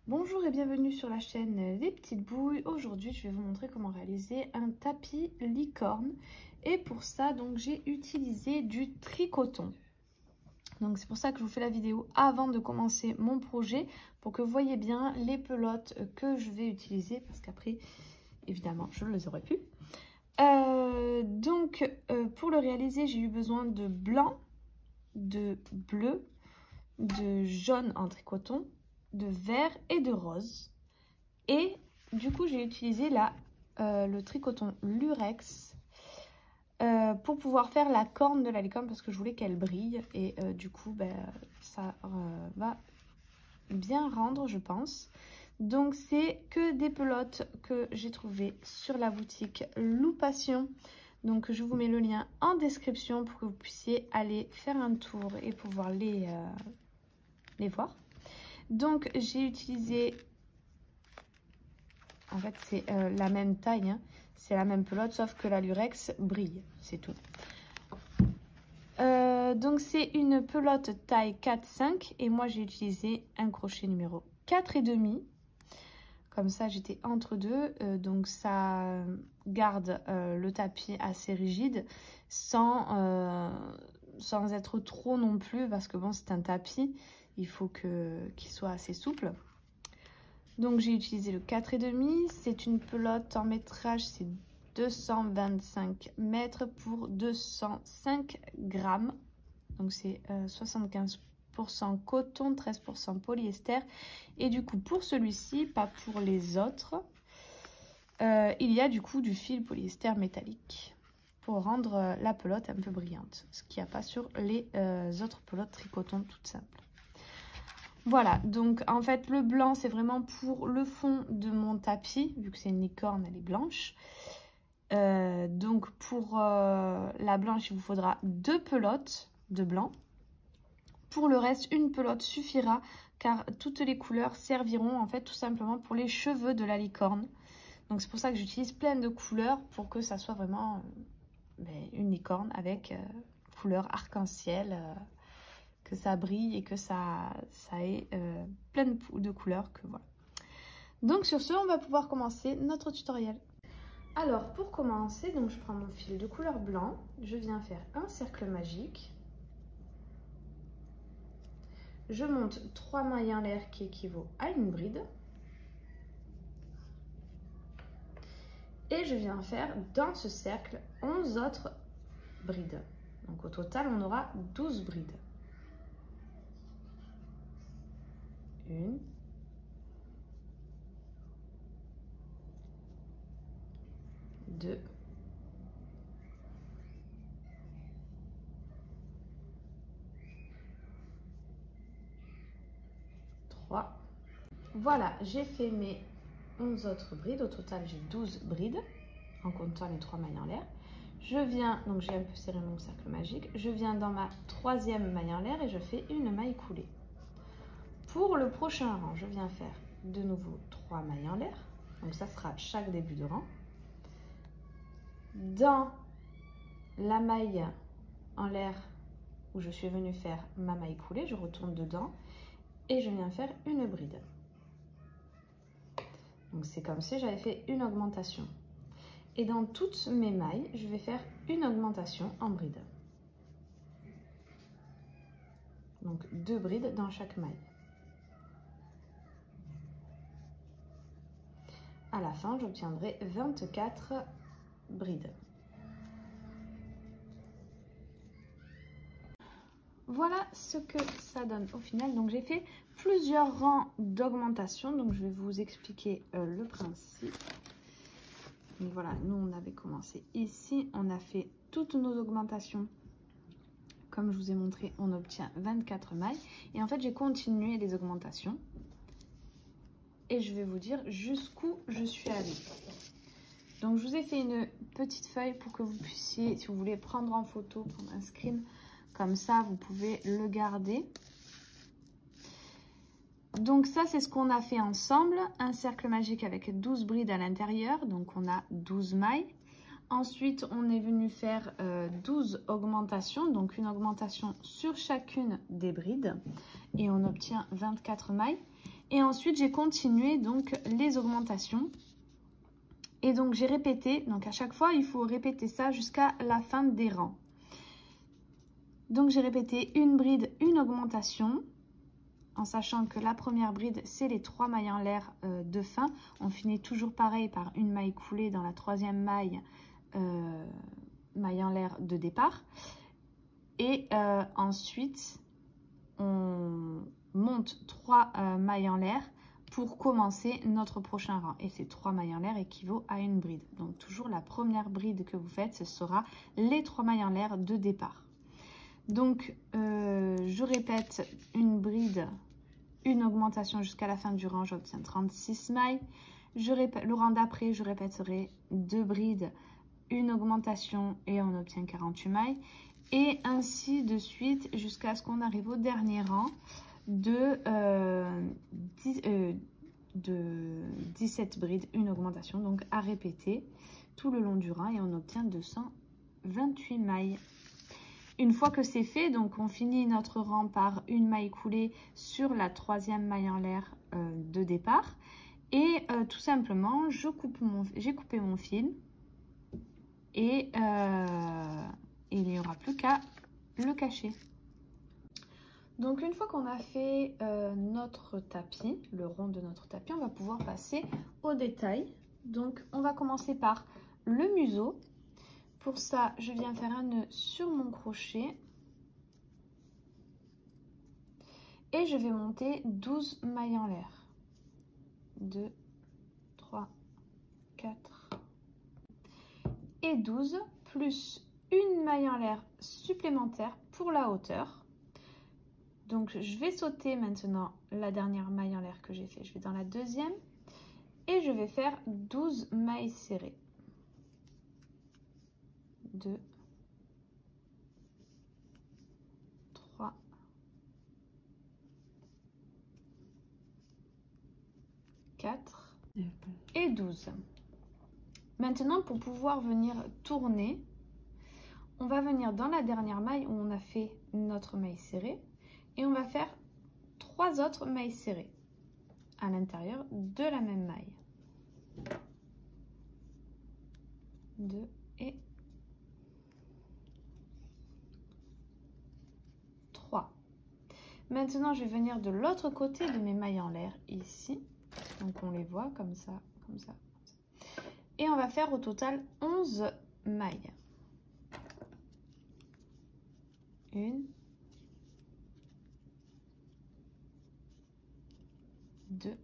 Bonjour et bienvenue sur la chaîne Les Petites Bouilles. Aujourd'hui, je vais vous montrer comment réaliser un tapis licorne. Et pour ça, donc j'ai utilisé du tricoton. Donc c'est pour ça que je vous fais la vidéo avant de commencer mon projet, pour que vous voyez bien les pelotes que je vais utiliser, parce qu'après, évidemment, je ne les aurais plus. Pour le réaliser, j'ai eu besoin de blanc, de bleu, de jaune en tricoton, de vert et de rose. Et du coup, j'ai utilisé le tricoton Lurex pour pouvoir faire la corne de la licorne, parce que je voulais qu'elle brille. Et du coup, ça va bien rendre, je pense. Donc, c'est que des pelotes que j'ai trouvées sur la boutique Loupation. Donc, je vous mets le lien en description pour que vous puissiez aller faire un tour et pouvoir les voir. Donc, j'ai utilisé... En fait, c'est la même taille, hein. C'est la même pelote, sauf que la Lurex brille, c'est tout. Donc, c'est une pelote taille 4-5 et moi, j'ai utilisé un crochet numéro 4,5. Comme ça, j'étais entre deux, donc ça garde le tapis assez rigide sans être trop non plus, parce que bon, c'est un tapis, il faut qu'il soit assez souple. Donc j'ai utilisé le 4,5, c'est une pelote en métrage, c'est 225 mètres pour 205 grammes. Donc c'est 75% coton, 13% polyester. Et du coup pour celui-ci, pas pour les autres, il y a du coup du fil polyester métallique pour rendre la pelote un peu brillante. Ce qu'il n'y a pas sur les autres pelotes tricoton toutes simples. Voilà, donc en fait le blanc c'est vraiment pour le fond de mon tapis, vu que c'est une licorne, elle est blanche. Donc pour la blanche, il vous faudra 2 pelotes de blanc. Pour le reste, une pelote suffira, car toutes les couleurs serviront en fait tout simplement pour les cheveux de la licorne. Donc c'est pour ça que j'utilise plein de couleurs, pour que ça soit vraiment une licorne avec couleur arc-en-ciel. Que ça brille et que ça ait plein de couleurs, que voilà. Donc sur ce, on va pouvoir commencer notre tutoriel. Alors pour commencer, donc je prends mon fil de couleur blanc, je viens faire un cercle magique. Je monte 3 mailles en l'air qui équivaut à une bride. Et je viens faire dans ce cercle 11 autres brides. Donc au total, on aura 12 brides. 1, 2, 3. Voilà, j'ai fait mes 11 autres brides. Au total, j'ai 12 brides en comptant les 3 mailles en l'air. Je viens, donc j'ai un peu serré mon cercle magique, je viens dans ma 3e maille en l'air et je fais une maille coulée. Pour le prochain rang, je viens faire de nouveau 3 mailles en l'air, donc ça sera chaque début de rang. Dans la maille en l'air où je suis venue faire ma maille coulée, je retourne dedans et je viens faire une bride. Donc c'est comme si j'avais fait une augmentation. Et dans toutes mes mailles, je vais faire une augmentation en bride. Donc 2 brides dans chaque maille. À la fin, j'obtiendrai 24 brides. Voilà ce que ça donne au final. Donc j'ai fait plusieurs rangs d'augmentation. Donc je vais vous expliquer le principe. Donc voilà, nous on avait commencé ici. On a fait toutes nos augmentations. Comme je vous ai montré, on obtient 24 mailles. Et en fait, j'ai continué les augmentations. Et je vais vous dire jusqu'où je suis allée. Donc je vous ai fait une petite feuille pour que vous puissiez, si vous voulez prendre en photo, prendre un screen, comme ça vous pouvez le garder. Donc ça c'est ce qu'on a fait ensemble, un cercle magique avec 12 brides à l'intérieur, donc on a 12 mailles. Ensuite on est venu faire 12 augmentations, donc une augmentation sur chacune des brides et on obtient 24 mailles. Et ensuite, j'ai continué donc les augmentations. Et donc, j'ai répété. Donc, à chaque fois, il faut répéter ça jusqu'à la fin des rangs. Donc, j'ai répété une bride, une augmentation. En sachant que la première bride, c'est les 3 mailles en l'air de fin. On finit toujours pareil par une maille coulée dans la 3e maille, maille en l'air de départ. Et ensuite, on monte 3 mailles en l'air pour commencer notre prochain rang. Et ces 3 mailles en l'air équivaut à une bride. Donc toujours la première bride que vous faites, ce sera les 3 mailles en l'air de départ. Donc je répète une bride, une augmentation jusqu'à la fin du rang, j'obtiens 36 mailles. Je répète, le rang d'après, je répéterai 2 brides, une augmentation et on obtient 48 mailles. Et ainsi de suite jusqu'à ce qu'on arrive au dernier rang de 17 brides, une augmentation, donc à répéter tout le long du rang et on obtient 228 mailles. Une fois que c'est fait, donc on finit notre rang par une maille coulée sur la 3e maille en l'air de départ et tout simplement j'ai coupé mon fil et il n'y aura plus qu'à le cacher. Donc une fois qu'on a fait notre tapis, le rond de notre tapis, on va pouvoir passer au détail. Donc on va commencer par le museau. Pour ça, je viens faire un nœud sur mon crochet et je vais monter 12 mailles en l'air. 2, 3, 4 et 12 plus une maille en l'air supplémentaire pour la hauteur. Donc je vais sauter maintenant la dernière maille en l'air que j'ai fait. Je vais dans la 2e et je vais faire 12 mailles serrées. 2, 3, 4 et 12. Maintenant, pour pouvoir venir tourner, on va venir dans la dernière maille où on a fait notre maille serrée et on va faire 3 autres mailles serrées à l'intérieur de la même maille. 2 et 3. Maintenant, je vais venir de l'autre côté de mes mailles en l'air ici. Donc, on les voit comme ça, comme ça, comme ça. Et on va faire au total 11 mailles. 1, 2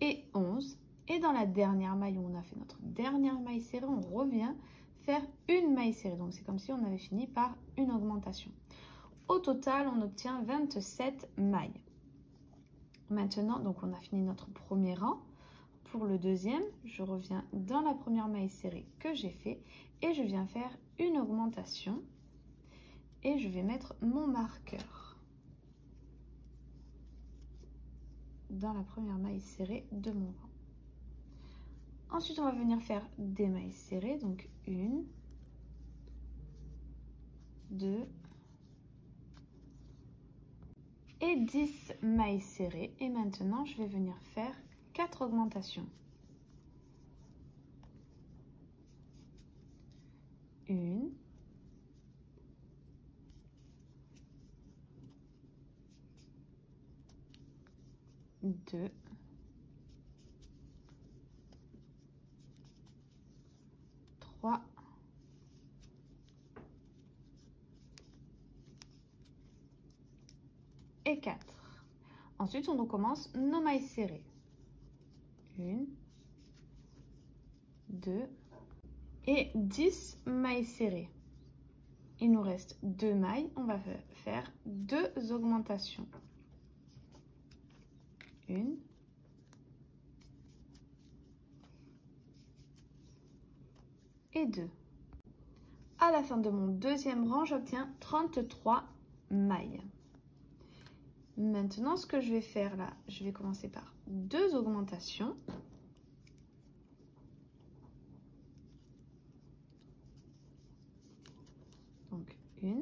et 11. Et dans la dernière maille où on a fait notre dernière maille serrée, on revient faire une maille serrée. Donc, c'est comme si on avait fini par une augmentation. Au total, on obtient 27 mailles. Maintenant, donc on a fini notre premier rang. Pour le deuxième, je reviens dans la première maille serrée que j'ai fait et je viens faire une augmentation et je vais mettre mon marqueur dans la première maille serrée de mon rang. Ensuite, on va venir faire des mailles serrées, donc 1, 2 et 10 mailles serrées. Et maintenant, je vais venir faire 4 augmentations. 1, 2, 3 et 4. Ensuite, on recommence nos mailles serrées. 1, 2 et 10 mailles serrées. Il nous reste 2 mailles. On va faire 2 augmentations. 1 et 2. À la fin de mon deuxième rang, j'obtiens 33 mailles. Maintenant, ce que je vais faire là, je vais commencer par 2 augmentations. Donc, 1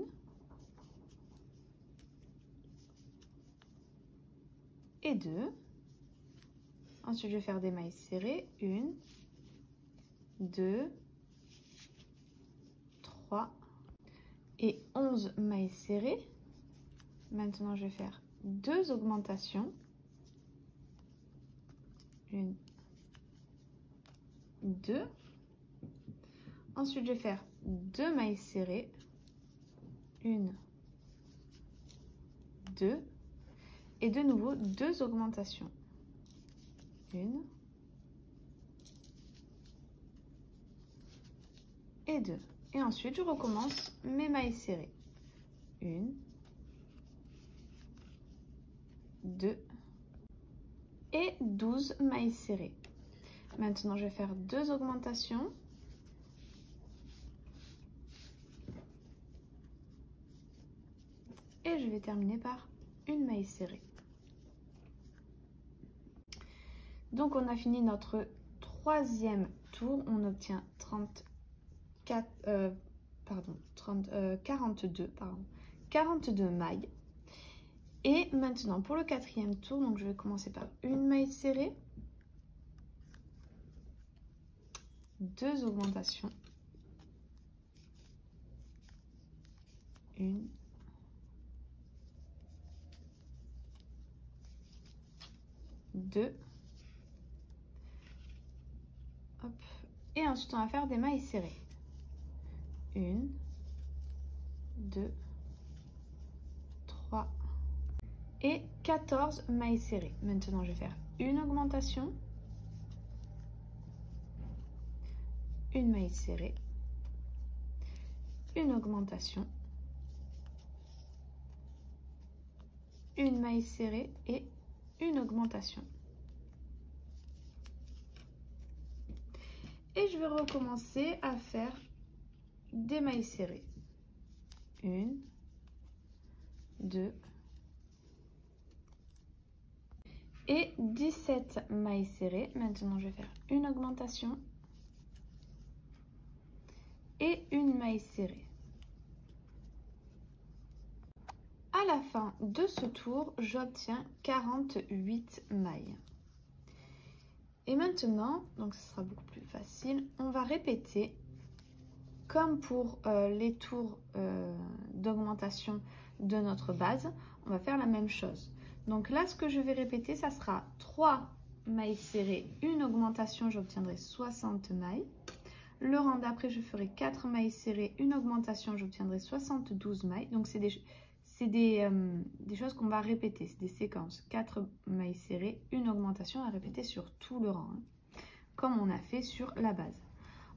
et 2. Ensuite, je vais faire des mailles serrées. 1, 2, 3 et 11 mailles serrées. Maintenant, je vais faire 2 augmentations. 1, 2. Ensuite, je vais faire 2 mailles serrées. 1, 2. Et de nouveau, 2 augmentations. 1 et 2. Et ensuite, je recommence mes mailles serrées. 1, 2 et 12 mailles serrées. Maintenant, je vais faire 2 augmentations. Et je vais terminer par une maille serrée. Donc, on a fini notre 3e tour. On obtient 42 mailles. Et maintenant, pour le 4e tour, donc je vais commencer par une maille serrée, 2 augmentations, 1, 2, hop, et ensuite on va faire des mailles serrées. 1, 2, 3 et 14 mailles serrées. Maintenant, je vais faire une augmentation, une maille serrée, une augmentation, une maille serrée et une augmentation. Et je vais recommencer à faire des mailles serrées. 1, 2 et 17 mailles serrées. Maintenant, je vais faire une augmentation et une maille serrée. À la fin de ce tour, j'obtiens 48 mailles. Et maintenant, donc ce sera beaucoup plus facile, on va répéter comme pour les tours d'augmentation de notre base, on va faire la même chose. Donc là, ce que je vais répéter, ça sera 3 mailles serrées, une augmentation, j'obtiendrai 60 mailles. Le rang d'après, je ferai 4 mailles serrées, une augmentation, j'obtiendrai 72 mailles. Donc c'est des choses qu'on va répéter, c'est des séquences. 4 mailles serrées, une augmentation à répéter sur tout le rang, comme on a fait sur la base.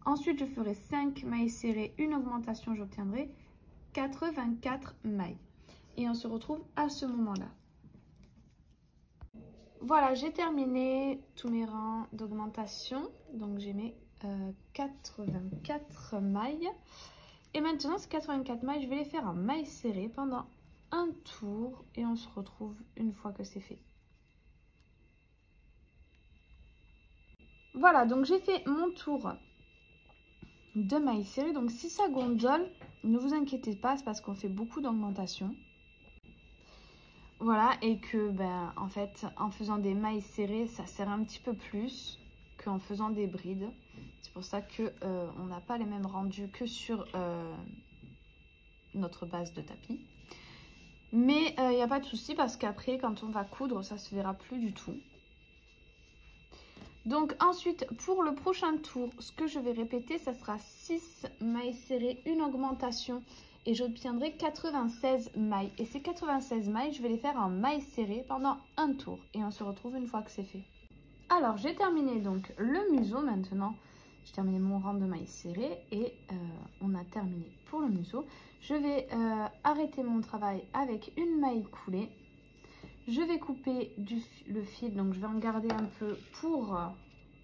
Ensuite, je ferai 5 mailles serrées, une augmentation, j'obtiendrai 84 mailles. Et on se retrouve à ce moment-là. Voilà, j'ai terminé tous mes rangs d'augmentation. Donc, j'ai mes 84 mailles. Et maintenant, ces 84 mailles, je vais les faire en mailles serrées pendant un tour. Et on se retrouve une fois que c'est fait. Voilà, donc j'ai fait mon tour de mailles serrées. Donc si ça gondole, ne vous inquiétez pas, c'est parce qu'on fait beaucoup d'augmentation. Voilà, et que en fait, en faisant des mailles serrées, ça sert un petit peu plus qu'en faisant des brides. C'est pour ça que on n'a pas les mêmes rendus que sur notre base de tapis. Mais il n'y a pas de souci parce qu'après, quand on va coudre, ça se verra plus du tout. Donc ensuite, pour le prochain tour, ce que je vais répéter, ça sera 6 mailles serrées, une augmentation et j'obtiendrai 96 mailles. Et ces 96 mailles, je vais les faire en mailles serrées pendant un tour. Et on se retrouve une fois que c'est fait. Alors, j'ai terminé donc le museau maintenant. J'ai terminé mon rang de mailles serrées et on a terminé pour le museau. Je vais arrêter mon travail avec une maille coulée. Je vais couper le fil, donc je vais en garder un peu pour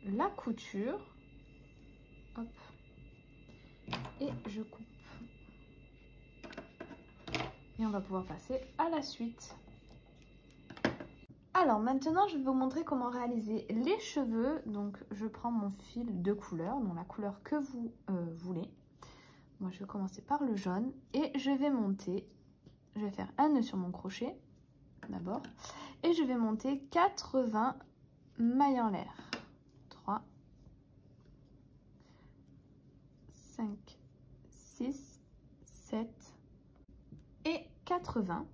la couture. Hop. Et je coupe. Et on va pouvoir passer à la suite. Alors maintenant, je vais vous montrer comment réaliser les cheveux. Donc je prends mon fil de couleur, donc la couleur que vous voulez. Moi, je vais commencer par le jaune et je vais monter. Je vais faire un nœud sur mon crochet. D'abord, et je vais monter 80 mailles en l'air. 3, 5, 6, 7 et 80.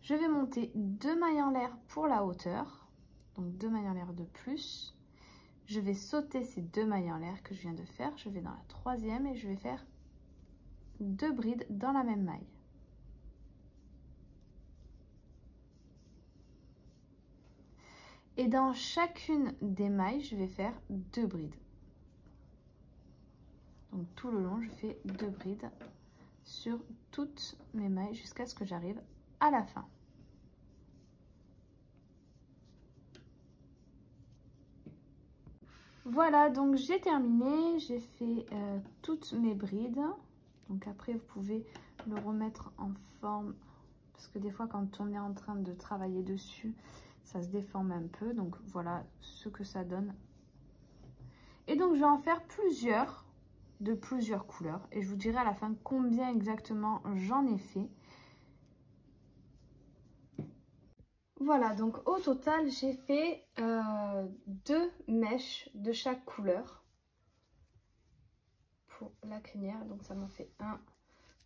Je vais monter 2 mailles en l'air pour la hauteur, donc 2 mailles en l'air de plus. Je vais sauter ces 2 mailles en l'air que je viens de faire. Je vais dans la troisième et je vais faire 2 brides dans la même maille. Et dans chacune des mailles, je vais faire 2 brides. Donc tout le long, je fais 2 brides sur toutes mes mailles jusqu'à ce que j'arrive à la fin. Voilà, donc j'ai terminé, j'ai fait toutes mes brides. Donc après, vous pouvez le remettre en forme, parce que des fois, quand on est en train de travailler dessus, ça se déforme un peu. Donc voilà ce que ça donne. Et donc, je vais en faire plusieurs, de plusieurs couleurs. Et je vous dirai à la fin combien exactement j'en ai fait. Voilà, donc au total, j'ai fait 2 mèches de chaque couleur pour la crinière. Donc ça m'en fait 1,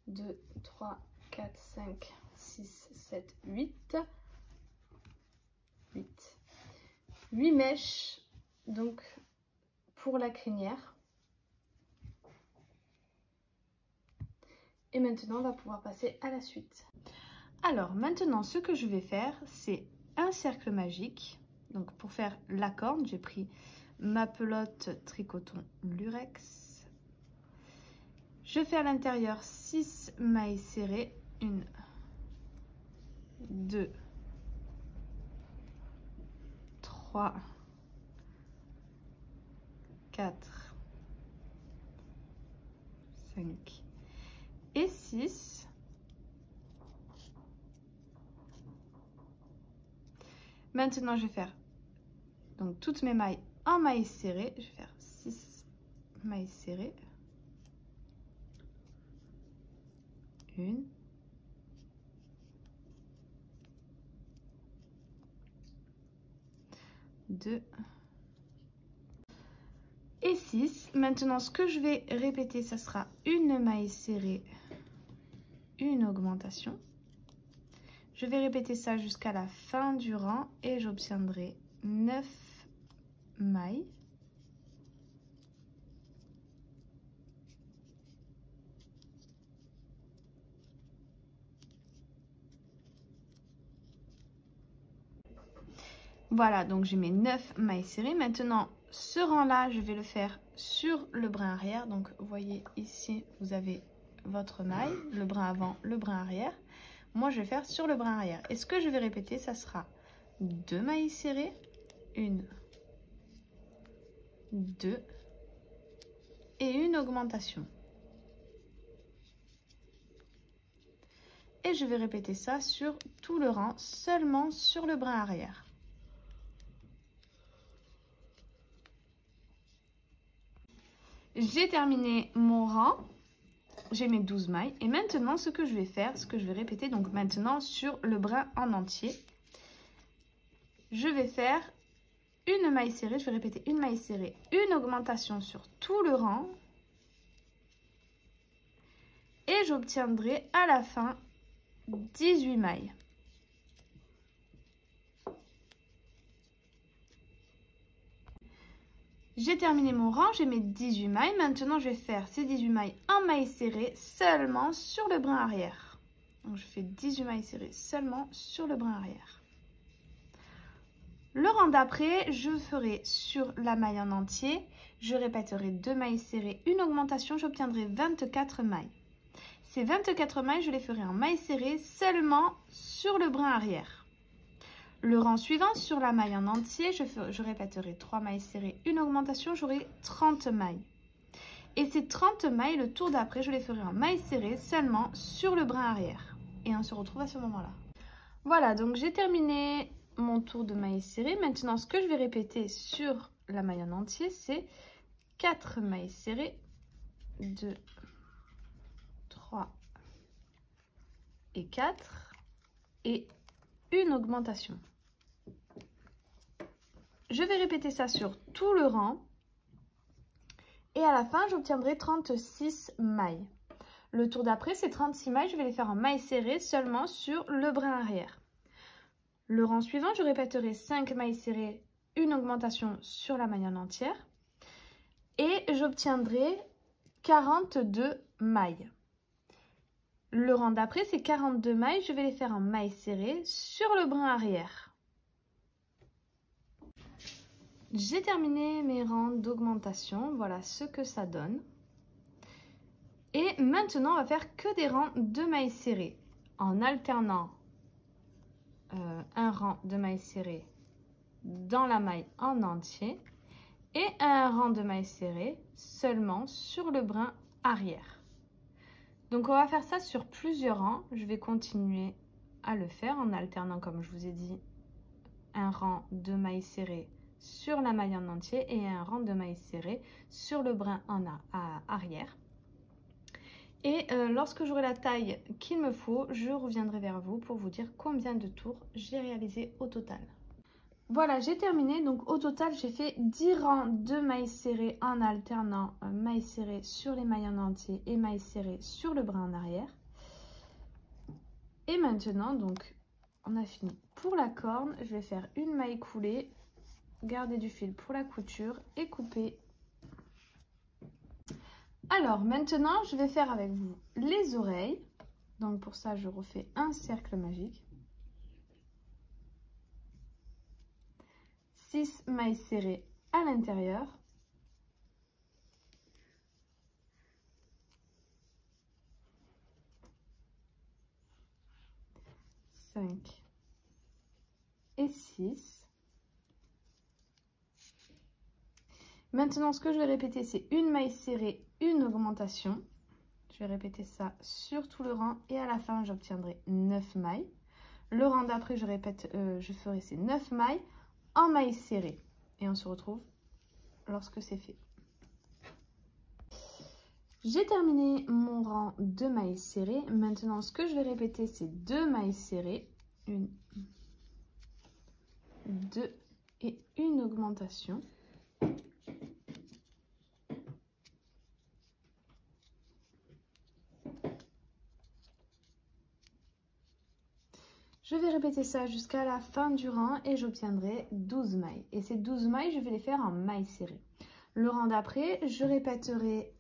2, 3, 4, 5, 6, 7, 8. 8 mèches donc pour la crinière. Et maintenant, on va pouvoir passer à la suite. Alors maintenant, ce que je vais faire, c'est un cercle magique. Donc pour faire la corne, j'ai pris ma pelote tricoton lurex. Je fais à l'intérieur 6 mailles serrées. 1, 2, 3, 4, 5 et 6. Maintenant, je vais faire donc toutes mes mailles en mailles serrées. Je vais faire 6 mailles serrées. 1, 2 et 6. Maintenant, ce que je vais répéter, ça sera une maille serrée, une augmentation. Je vais répéter ça jusqu'à la fin du rang et j'obtiendrai 9 mailles. Voilà, donc j'ai mes 9 mailles serrées. Maintenant, ce rang-là, je vais le faire sur le brin arrière. Donc, vous voyez ici, vous avez votre maille, le brin avant, le brin arrière. Moi, je vais faire sur le brin arrière. Et ce que je vais répéter, ça sera 2 mailles serrées, 1, 2 et une augmentation. Et je vais répéter ça sur tout le rang, seulement sur le brin arrière. J'ai terminé mon rang, j'ai mes 12 mailles. Et maintenant, ce que je vais faire, ce que je vais répéter, donc maintenant sur le brin en entier, je vais faire une maille serrée, je vais répéter une maille serrée, une augmentation sur tout le rang. Et j'obtiendrai à la fin 18 mailles. J'ai terminé mon rang, j'ai mes 18 mailles. Maintenant, je vais faire ces 18 mailles en mailles serrées seulement sur le brin arrière. Donc, je fais 18 mailles serrées seulement sur le brin arrière. Le rang d'après, je ferai sur la maille en entier. Je répéterai 2 mailles serrées, une augmentation, j'obtiendrai 24 mailles. Ces 24 mailles, je les ferai en mailles serrées seulement sur le brin arrière. Le rang suivant, sur la maille en entier, je répéterai 3 mailles serrées, une augmentation, j'aurai 30 mailles. Et ces 30 mailles, le tour d'après, je les ferai en mailles serrées seulement sur le brin arrière. Et on se retrouve à ce moment-là. Voilà, donc j'ai terminé mon tour de mailles serrées. Maintenant, ce que je vais répéter sur la maille en entier, c'est 4 mailles serrées, 2, 3 et 4 et une augmentation. Je vais répéter ça sur tout le rang. Et à la fin, j'obtiendrai 36 mailles. Le tour d'après, c'est 36 mailles. Je vais les faire en mailles serrées seulement sur le brin arrière. Le rang suivant, je répéterai 5 mailles serrées, une augmentation sur la maille en entière. Et j'obtiendrai 42 mailles. Le rang d'après, c'est 42 mailles. Je vais les faire en mailles serrées sur le brin arrière. J'ai terminé mes rangs d'augmentation. Voilà ce que ça donne. Et maintenant, on va faire que des rangs de mailles serrées en alternant un rang de mailles serrées dans la maille en entier et un rang de mailles serrées seulement sur le brin arrière. Donc, on va faire ça sur plusieurs rangs. Je vais continuer à le faire en alternant, comme je vous ai dit, un rang de mailles serrées sur la maille en entier et un rang de mailles serrées sur le brin en arrière. Et lorsque j'aurai la taille qu'il me faut, je reviendrai vers vous pour vous dire combien de tours j'ai réalisé au total. Voilà, j'ai terminé. Donc au total, j'ai fait 10 rangs de mailles serrées en alternant mailles serrées sur les mailles en entier et mailles serrées sur le brin en arrière. Et maintenant, donc, on a fini pour la corne. Je vais faire une maille coulée, garder du fil pour la couture et couper. Alors maintenant, je vais faire avec vous les oreilles. Donc pour ça, je refais un cercle magique. 6 mailles serrées à l'intérieur. Et 6. Maintenant, ce que je vais répéter, c'est une maille serrée, une augmentation. Je vais répéter ça sur tout le rang et à la fin, j'obtiendrai 9 mailles. Le rang d'après, je répète, je ferai ces 9 mailles en mailles serrées. Et on se retrouve lorsque c'est fait. J'ai terminé mon rang de mailles serrées. Maintenant, ce que je vais répéter, c'est 2 mailles serrées. 1, 2 et une augmentation. Je vais répéter ça jusqu'à la fin du rang et j'obtiendrai 12 mailles. Et ces 12 mailles, je vais les faire en mailles serrées. Le rang d'après, je répéterai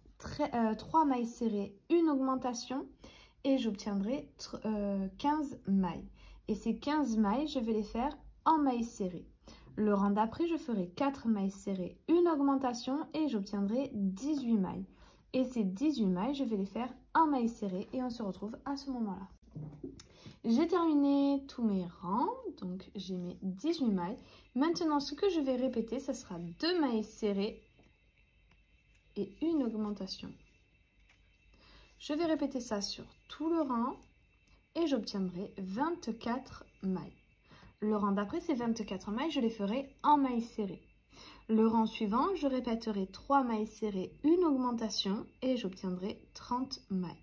3 mailles serrées, une augmentation et j'obtiendrai 15 mailles. Et ces 15 mailles, je vais les faire en mailles serrées. Le rang d'après, je ferai 4 mailles serrées, une augmentation et j'obtiendrai 18 mailles. Et ces 18 mailles, je vais les faire en mailles serrées et on se retrouve à ce moment-là. J'ai terminé tous mes rangs, donc j'ai mes 18 mailles. Maintenant, ce que je vais répéter, ce sera 2 mailles serrées et une augmentation. Je vais répéter ça sur tout le rang et j'obtiendrai 24 mailles. Le rang d'après, ces 24 mailles, je les ferai en mailles serrées. Le rang suivant, je répéterai 3 mailles serrées, une augmentation et j'obtiendrai 30 mailles.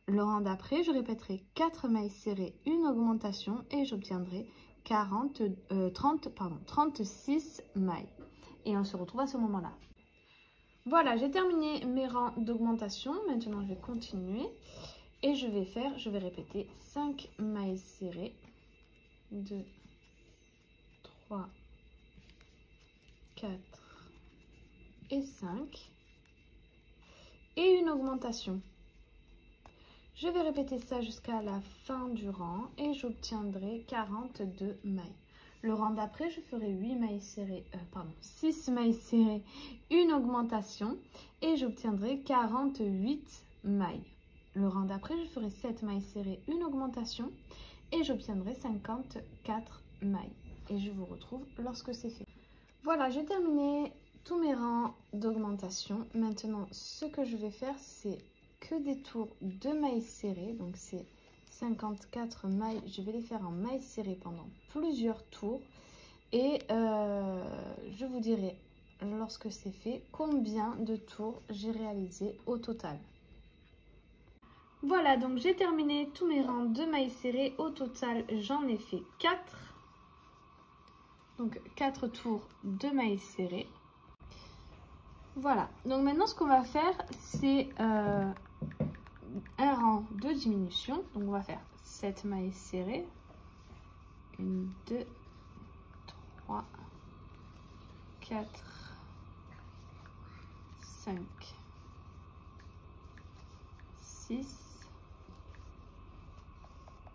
Le rang d'après, je répéterai 4 mailles serrées, une augmentation et j'obtiendrai 36 mailles. Et on se retrouve à ce moment-là. Voilà, j'ai terminé mes rangs d'augmentation. Maintenant, je vais continuer et je vais répéter 5 mailles serrées. 2, 3, 4 et 5. Et une augmentation. Je vais répéter ça jusqu'à la fin du rang et j'obtiendrai 42 mailles. Le rang d'après, je ferai 6 mailles serrées, une augmentation et j'obtiendrai 48 mailles. Le rang d'après, je ferai 7 mailles serrées, une augmentation et j'obtiendrai 54 mailles. Et je vous retrouve lorsque c'est fait. Voilà, j'ai terminé tous mes rangs d'augmentation. Maintenant, ce que je vais faire, c'est que des tours de mailles serrées, donc c'est 54 mailles, je vais les faire en mailles serrées pendant plusieurs tours et je vous dirai lorsque c'est fait combien de tours j'ai réalisé au total. Voilà, donc j'ai terminé tous mes rangs de mailles serrées. Au total, j'en ai fait 4. Donc 4 tours de mailles serrées. Voilà, donc maintenant ce qu'on va faire, c'est un rang de diminution. Donc on va faire 7 mailles serrées. 1, 2, 3, 4, 5, 6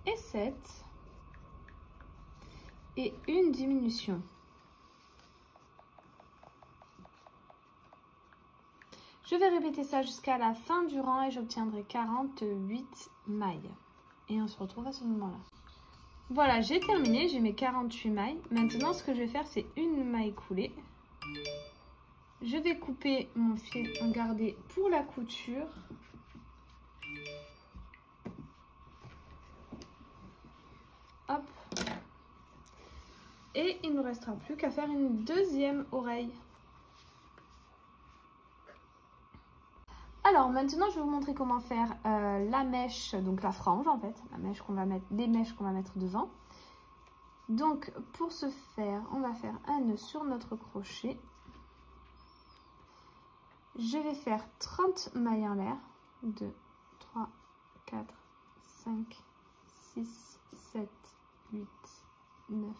et 7. Et une diminution. Je vais répéter ça jusqu'à la fin du rang et j'obtiendrai 48 mailles. Et on se retrouve à ce moment-là. Voilà, j'ai terminé, j'ai mes 48 mailles. Maintenant, ce que je vais faire, c'est une maille coulée. Je vais couper mon fil en gardé pour la couture. Hop. Et il ne nous restera plus qu'à faire une deuxième oreille. Alors maintenant je vais vous montrer comment faire la mèche, donc la frange en fait, la mèche qu'on va mettre, les mèches qu'on va mettre devant. Donc pour ce faire, on va faire un nœud sur notre crochet. Je vais faire 30 mailles en l'air. 2, 3, 4, 5, 6, 7, 8, 9,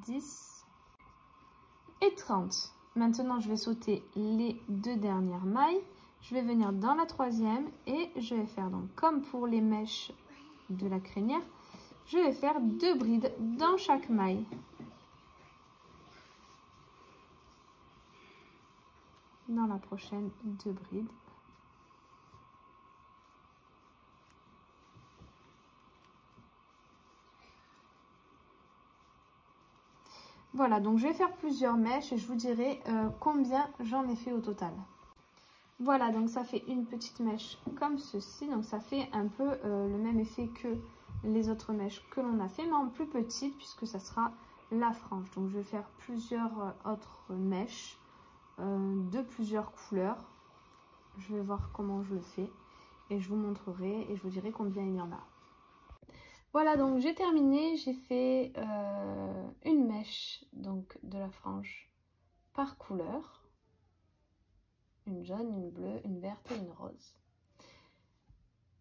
10 et 30. Maintenant, je vais sauter les 2 dernières mailles. Je vais venir dans la troisième et je vais faire donc comme pour les mèches de la crinière, je vais faire 2 brides dans chaque maille. Dans la prochaine, 2 brides. Voilà, donc je vais faire plusieurs mèches et je vous dirai combien j'en ai fait au total. Voilà, donc ça fait une petite mèche comme ceci. Donc ça fait un peu le même effet que les autres mèches que l'on a fait, mais en plus petite puisque ça sera la frange. Donc je vais faire plusieurs autres mèches de plusieurs couleurs. Je vais voir comment je le fais et je vous montrerai et je vous dirai combien il y en a. Voilà, donc j'ai terminé, j'ai fait une mèche donc de la frange par couleur. Une jaune, une bleue, une verte et une rose.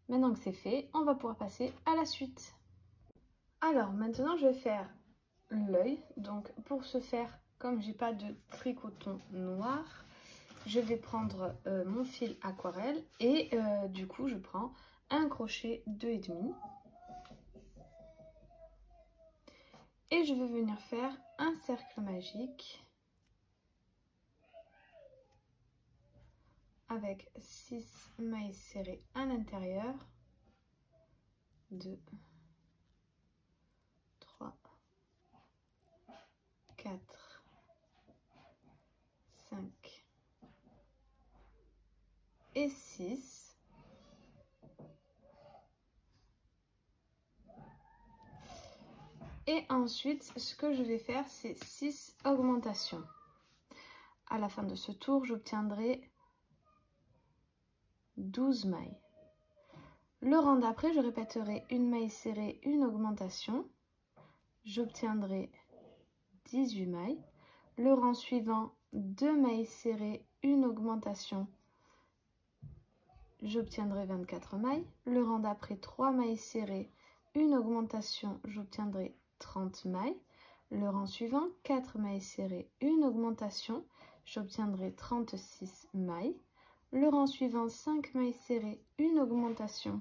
Maintenant que c'est fait, on va pouvoir passer à la suite. Alors maintenant je vais faire l'œil. Donc pour ce faire, comme j'ai pas de tricoton noir, je vais prendre mon fil aquarelle et du coup je prends un crochet 2,5 et je vais venir faire un cercle magique avec 6 mailles serrées à l'intérieur, 2, 3, 4, 5 et 6. Et ensuite, ce que je vais faire, c'est 6 augmentations. À la fin de ce tour, j'obtiendrai 12 mailles. Le rang d'après, je répéterai une maille serrée, une augmentation. J'obtiendrai 18 mailles. Le rang suivant, 2 mailles serrées, une augmentation. J'obtiendrai 24 mailles. Le rang d'après, 3 mailles serrées, une augmentation. J'obtiendrai 30 mailles. Le rang suivant, 4 mailles serrées, une augmentation. J'obtiendrai 36 mailles. Le rang suivant, 5 mailles serrées, une augmentation.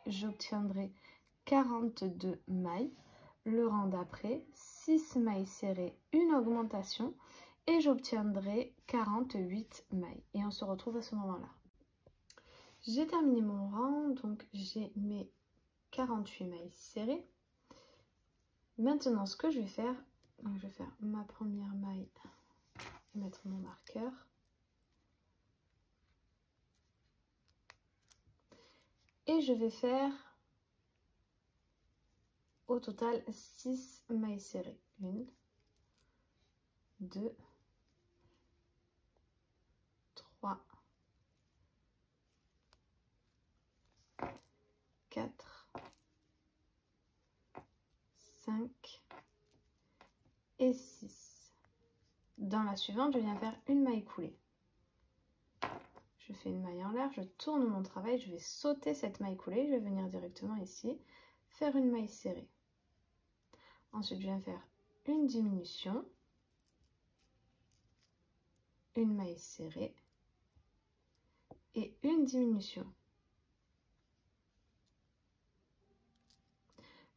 J'obtiendrai 42 mailles. Le rang d'après, 6 mailles serrées, une augmentation. Et j'obtiendrai 48 mailles. Et on se retrouve à ce moment-là. J'ai terminé mon rang, donc j'ai mes 48 mailles serrées. Maintenant, ce que je vais faire, donc je vais faire ma première maille et mettre mon marqueur. Et je vais faire au total 6 mailles serrées. 1, 2, 3, 4, 5 et 6. dans la suivante, je viens faire une maille coulée. Je fais une maille en l'air, je tourne mon travail, je vais sauter cette maille coulée, je vais venir directement ici, faire une maille serrée. Ensuite, je viens faire une diminution, une maille serrée et une diminution.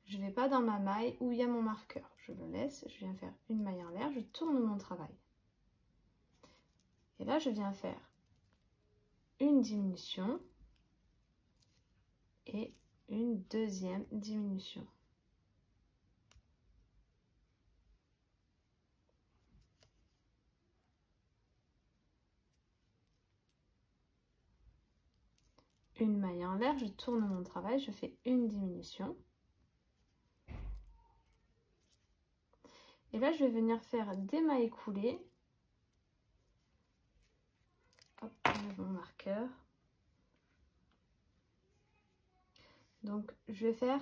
Je ne vais pas dans ma maille où il y a mon marqueur, je le laisse, je viens faire une maille en l'air, je tourne mon travail. Et là, je viens faire une diminution et une deuxième diminution. Une maille en l'air, je tourne mon travail, je fais une diminution. Et là, je vais venir faire des mailles coulées. Hop, j'enlève mon marqueur. Donc, je vais faire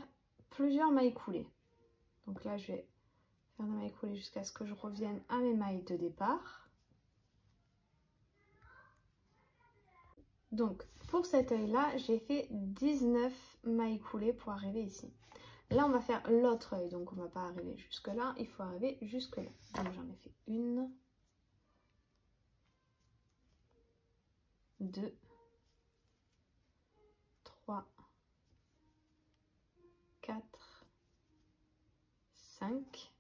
plusieurs mailles coulées. Donc là, je vais faire des mailles coulées jusqu'à ce que je revienne à mes mailles de départ. Donc, pour cet œil-là, j'ai fait 19 mailles coulées pour arriver ici. Là, on va faire l'autre œil, donc on ne va pas arriver jusque-là, il faut arriver jusque-là. Donc, j'en ai fait 1, 2, 3, 4, 5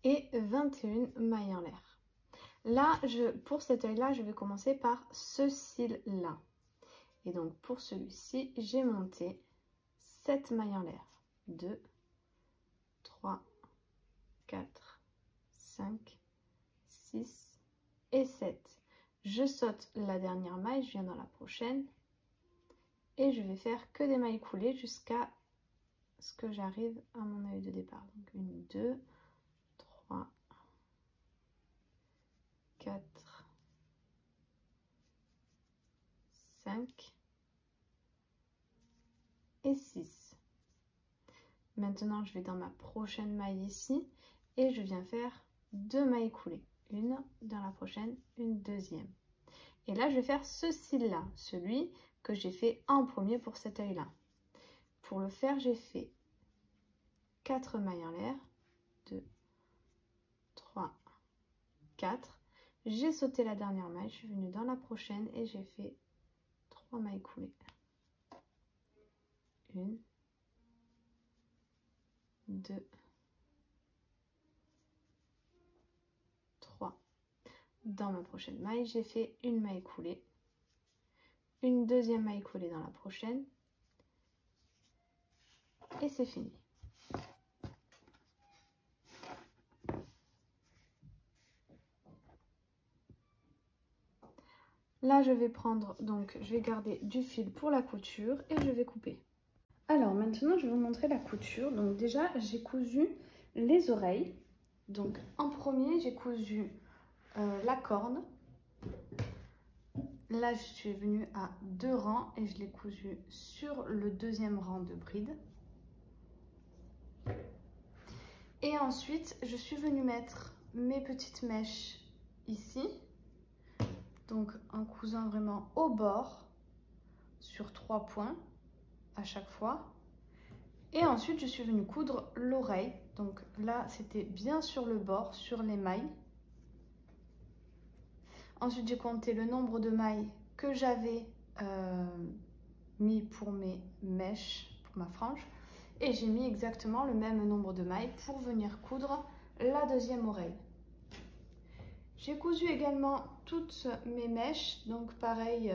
et 21 mailles en l'air. Là, pour cet œil-là, je vais commencer par ce cil-là. Et donc, pour celui-ci, j'ai monté 7 mailles en l'air. 2, 3, 4, 5, 6 et 7. Je saute la dernière maille, je viens dans la prochaine. Et je vais faire que des mailles coulées jusqu'à ce que j'arrive à mon œil de départ. Donc, 1, 2, 3, 4, 5 et 6. Maintenant, je vais dans ma prochaine maille ici et je viens faire 2 mailles coulées. Une dans la prochaine, une deuxième. Et là, je vais faire ce cil-là, celui que j'ai fait en premier pour cet œil-là. Pour le faire, j'ai fait 4 mailles en l'air. 2, 3, 4. J'ai sauté la dernière maille, je suis venue dans la prochaine et j'ai fait 3 mailles coulées. 1, 2, 3. Dans ma prochaine maille, j'ai fait une maille coulée, une deuxième maille coulée dans la prochaine et c'est fini. Là, je vais prendre, donc je vais garder du fil pour la couture et je vais couper. Alors maintenant, je vais vous montrer la couture. Donc déjà, j'ai cousu les oreilles. Donc en premier, j'ai cousu la corne. Là, je suis venue à 2 rangs et je l'ai cousu sur le deuxième rang de bride. Et ensuite, je suis venue mettre mes petites mèches ici. Donc en cousant vraiment au bord sur 3 points à chaque fois. Et ensuite, je suis venue coudre l'oreille. Donc là, c'était bien sur le bord, sur les mailles. Ensuite, j'ai compté le nombre de mailles que j'avais mis pour mes mèches, pour ma frange. Et j'ai mis exactement le même nombre de mailles pour venir coudre la deuxième oreille. J'ai cousu également toutes mes mèches, donc pareil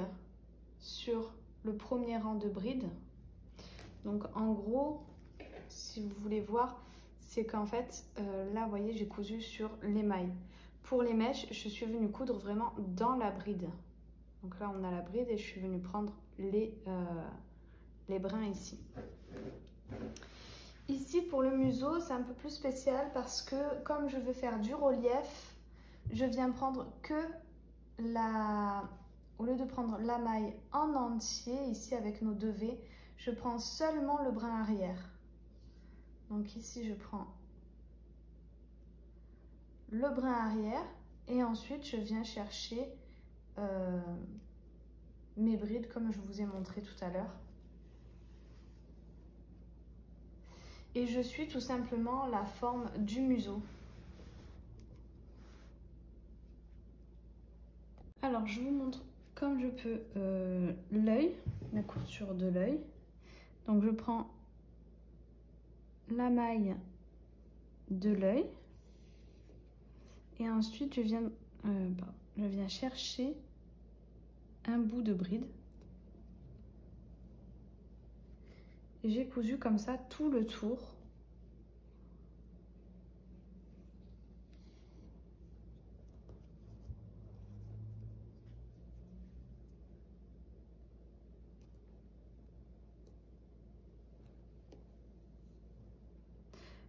sur le premier rang de bride. Donc en gros, si vous voulez voir, c'est qu'en fait, là, vous voyez, j'ai cousu sur les mailles. Pour les mèches, je suis venue coudre vraiment dans la bride. Donc là, on a la bride et je suis venue prendre les brins ici. Ici, pour le museau, c'est un peu plus spécial parce que comme je veux faire du relief, je viens prendre que au lieu de prendre la maille en entier, ici avec nos 2 V, je prends seulement le brin arrière. Donc ici, je prends le brin arrière Et ensuite, je viens chercher mes brides comme je vous ai montré tout à l'heure. Et je suis tout simplement la forme du museau. Alors, je vous montre comme je peux l'œil, la couture de l'œil. Donc, je prends la maille de l'œil et ensuite je viens chercher un bout de bride et j'ai cousu comme ça tout le tour.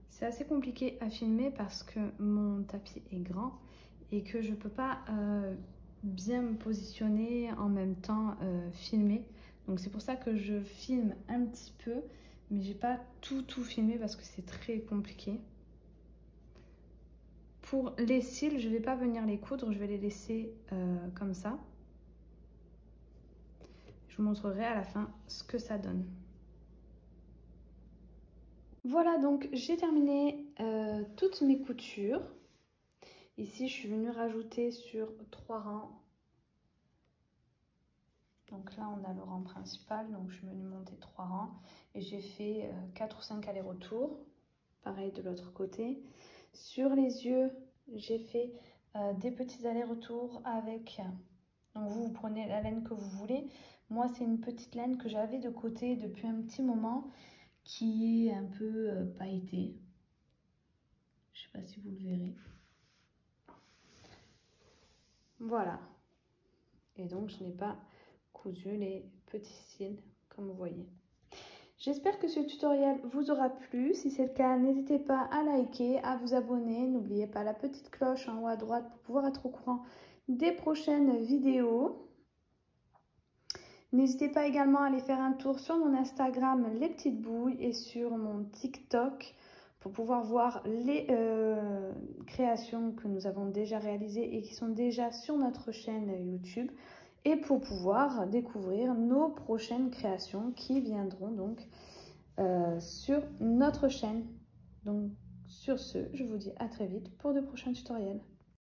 C'est assez compliqué à filmer parce que mon tapis est grand et que je ne peux pas bien me positionner en même temps filmer. Donc c'est pour ça que je filme un petit peu, mais j'ai pas tout filmé parce que c'est très compliqué. Pour les cils, je ne vais pas venir les coudre, je vais les laisser comme ça. Je vous montrerai à la fin ce que ça donne. Voilà, donc j'ai terminé toutes mes coutures. Ici, je suis venue rajouter sur 3 rangs. Donc là, on a le rang principal, donc je suis venue monter 3 rangs. Et j'ai fait 4 ou 5 allers-retours. Pareil de l'autre côté. Sur les yeux, j'ai fait des petits allers-retours avec... Donc vous prenez la laine que vous voulez. Moi, c'est une petite laine que j'avais de côté depuis un petit moment, qui est un peu pailletée. Je ne sais pas si vous le verrez. Voilà. Et donc, je n'ai pas cousu les petits cils, comme vous voyez. J'espère que ce tutoriel vous aura plu. Si c'est le cas, n'hésitez pas à liker, à vous abonner. N'oubliez pas la petite cloche en haut à droite pour pouvoir être au courant des prochaines vidéos. N'hésitez pas également à aller faire un tour sur mon Instagram Les Petites Bouilles et sur mon TikTok pour pouvoir voir les créations que nous avons déjà réalisées et qui sont déjà sur notre chaîne YouTube et pour pouvoir découvrir nos prochaines créations qui viendront donc sur notre chaîne. Donc sur ce, je vous dis à très vite pour de prochains tutoriels.